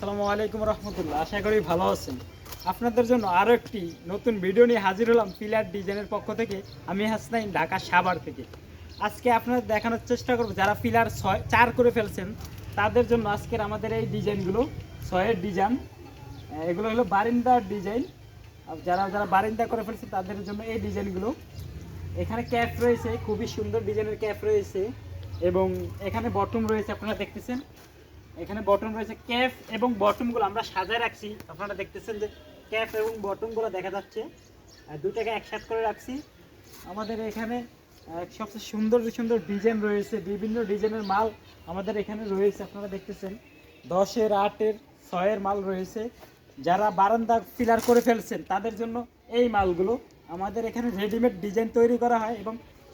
আসসালামু আলাইকুম রহমতুল্লাহ। আশা করি ভালো আছেন। আপনাদের জন্য আরও একটি নতুন ভিডিও নিয়ে হাজির হলাম পিলার ডিজাইনের পক্ষ থেকে। আমি হাসনাইন, ঢাকা সাভার থেকে। আজকে আপনাদের দেখানোর চেষ্টা করব যারা পিলার 4 করে ফেলছেন তাদের জন্য আজকের আমাদের এই ডিজাইনগুলো 6-এর ডিজাইন। এগুলো হলো বারিন্দার ডিজাইন। যারা যারা বারিন্দা করে ফেলছেন তাদের জন্য এই ডিজাইনগুলো। এখানে ক্যাপ রয়েছে, খুবই সুন্দর ডিজাইনের ক্যাপ রয়েছে এবং এখানে বটম রয়েছে, আপনারা দেখতেছেন। এখানে বটম রয়েছে, ক্যাপ এবং বটমগুলো আমরা সাজায় রাখছি। আপনারা দেখতেছেন যে ক্যাপ এবং বটমগুলো দেখা যাচ্ছে, দুটাকে একসাথে করে রাখছি। আমাদের এখানে সবচেয়ে সুন্দর সুন্দর ডিজাইন রয়েছে, বিভিন্ন ডিজাইনের মাল আমাদের এখানে রয়েছে। আপনারা দেখতেছেন 10-এর, 8-এর, 6-এর মাল রয়েছে। যারা বারান্দা পিলার করে ফেলছেন তাদের জন্য এই মালগুলো আমাদের এখানে রেডিমেড ডিজাইন তৈরি করা হয় এবং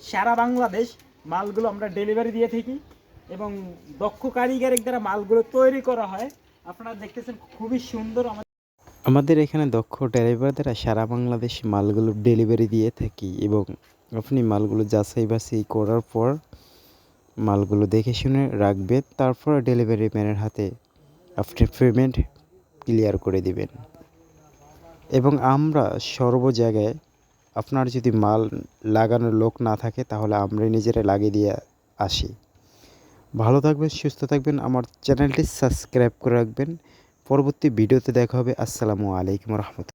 সারা বাংলাদেশ মালগুলো আমরা ডেলিভারি দিয়ে থাকি এবং দক্ষ কারিগরের দ্বারা মালগুলো তৈরি করা হয়। আপনারা দেখতেছেন খুবই সুন্দর। আমাদের এখানে দক্ষ ড্রাইভার দ্বারা সারা বাংলাদেশ মালগুলো ডেলিভারি দিয়ে থাকি এবং আপনি মালগুলো যাচাই বাছাই করার পর মালগুলো দেখে শুনে রাখবেন, তারপর ডেলিভারি ম্যানের হাতে আপনি পেমেন্ট ক্লিয়ার করে দিবেন। এবং আমরা সর্ব জায়গায়, আপনার যদি মাল লাগানোর লোক না থাকে তাহলে আমরা নিজেরা লাগিয়ে দিয়ে আসি। ভালো থাকবেন, সুস্থ থাকবেন, আমার চ্যানেলটি সাবস্ক্রাইব করে রাখবেন। পরবর্তী ভিডিওতে দেখা হবে। আসসালামু আলাইকুম রহমতুল্লাহ।